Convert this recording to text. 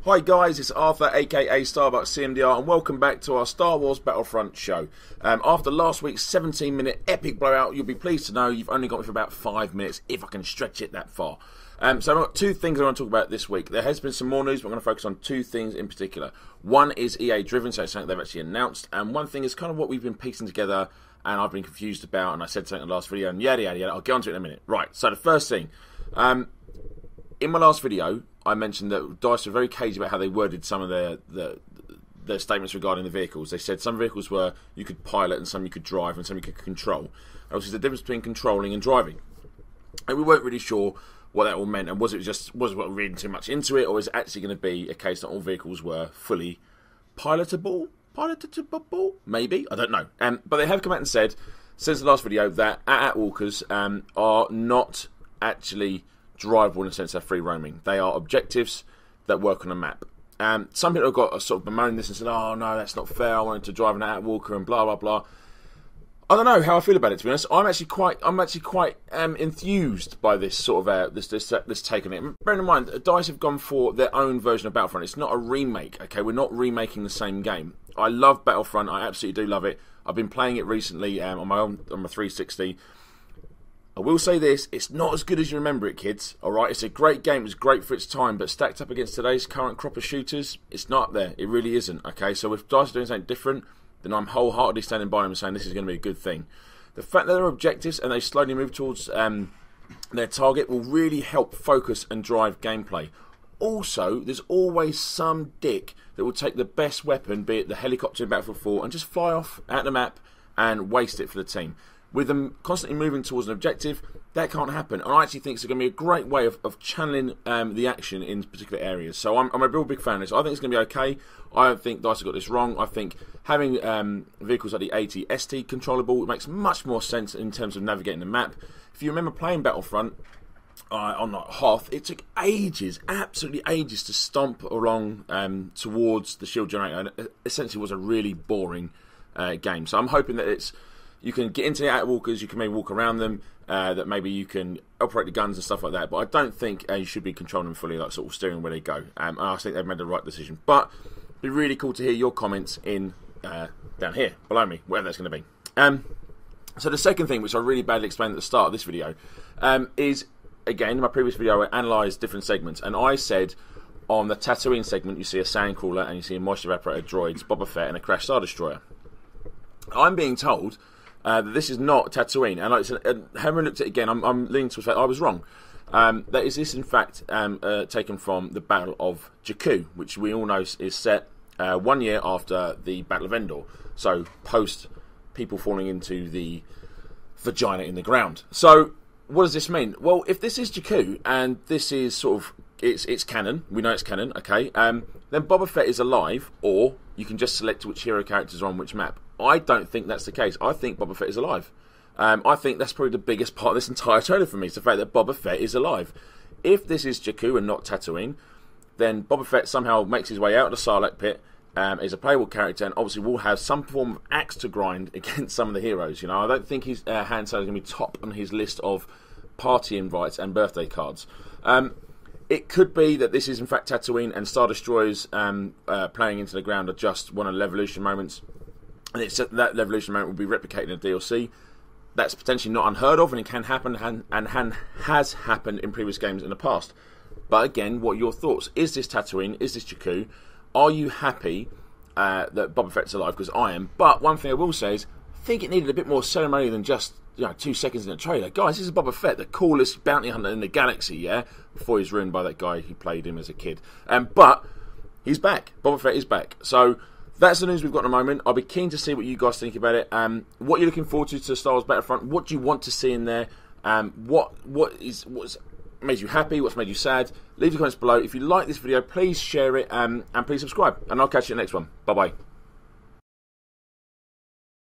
Hi guys, it's Arthur aka Starbucks CMDR and welcome back to our Star Wars Battlefront show. After last week's 17-minute epic blowout, you'll be pleased to know you've only got me for about 5 minutes, if I can stretch it that far. So I've got two things I want to talk about this week. There has been some more news, but I'm going to focus on two things in particular. One is EA driven, so it's something they've actually announced, and one thing is kind of what we've been piecing together and I've been confused about, and I said something in the last video, and yada yada yada. I'll get onto it in a minute. Right, so the first thing, in my last video, I mentioned that DICE were very cagey about how they worded some of their statements regarding the vehicles. They said some vehicles were you could pilot and some you could drive and some you could control. Obviously, the difference between controlling and driving. And we weren't really sure what that all meant, and was we reading too much into it, or is it actually going to be a case that all vehicles were fully pilotable? Maybe, I don't know. But they have come out and said, since the last video, that AT-AT walkers are not actually drivable in the sense they're free roaming. They are objectives that work on a map. Some people have got a sort of bemoaned this and said, "Oh no, that's not fair. I wanted to drive an AT-AT walker and blah blah blah." I don't know how I feel about it, to be honest. I'm actually quite enthused by this sort of this take on it. Bearing in mind, DICE have gone for their own version of Battlefront. It's not a remake. Okay, we're not remaking the same game. I love Battlefront. I absolutely do love it. I've been playing it recently on my 360. I will say this, it's not as good as you remember it, kids, alright? It's a great game, it was great for its time, but stacked up against today's current crop of shooters, it's not up there. It really isn't, okay? So if DICE are doing something different, then I'm wholeheartedly standing by them and saying this is going to be a good thing. The fact that they're objectives and they slowly move towards their target will really help focus and drive gameplay. Also, there's always some dick that will take the best weapon, be it the helicopter in Battlefield 4, and just fly off at the map and waste it for the team. With them constantly moving towards an objective, that can't happen. And I actually think it's going to be a great way of channeling the action in particular areas. So I'm a real big fan of this. I think it's going to be okay. I don't think DICE have got this wrong. I think having vehicles like the AT-ST controllable makes much more sense in terms of navigating the map. If you remember playing Battlefront on Hoth, it took ages, absolutely ages, to stomp along towards the shield generator. And it essentially was a really boring game. So I'm hoping that you can get into the AT-AT walkers, you can maybe walk around them, that maybe you can operate the guns and stuff like that, but I don't think you should be controlling them fully, like sort of steering where they go. I think they've made the right decision. But it'd be really cool to hear your comments in down here, below me, wherever that's going to be. So the second thing, which I really badly explained at the start of this video, is, again, in my previous video I analysed different segments, and I said on the Tatooine segment you see a sandcrawler and you see a moisture evaporator droids, Boba Fett and a crashed Star Destroyer. I'm being told that this is not Tatooine, and like I said, having looked at it again, I'm leaning towards the fact I was wrong. That is this, in fact, taken from the Battle of Jakku, which we all know is set 1 year after the Battle of Endor, so post people falling into the vagina in the ground. So what does this mean? Well, if this is Jakku, and this is sort of, it's canon, we know it's canon, okay, then Boba Fett is alive, or you can just select which hero characters are on which map. I don't think that's the case. I think Boba Fett is alive. I think that's probably the biggest part of this entire trailer for me, is the fact that Boba Fett is alive. If this is Jakku and not Tatooine, then Boba Fett somehow makes his way out of the Sarlacc pit, is a playable character, and obviously will have some form of axe to grind against some of the heroes. You know, I don't think his Han Solo is going to be top on his list of party invites and birthday cards. It could be that this is in fact Tatooine, and Star Destroyers playing into the ground are just one of the Levolution moments, and it's that Levolution moment will be replicated in a DLC. That's potentially not unheard of, and it can happen, and has happened in previous games in the past. But again, what are your thoughts? Is this Tatooine? Is this Jakku? Are you happy that Boba Fett's alive? Because I am. But one thing I will say is, I think it needed a bit more ceremony than just 2 seconds in a trailer. Guys, this is Boba Fett, the coolest bounty hunter in the galaxy, yeah? Before he's ruined by that guy who played him as a kid. But he's back. Boba Fett is back. So that's the news we've got at the moment. I'll be keen to see what you guys think about it. What you're looking forward to Star Wars Battlefront. What do you want to see in there? What's made you happy? What's made you sad? Leave the comments below. If you like this video, please share it, and please subscribe. And I'll catch you in the next one. Bye-bye.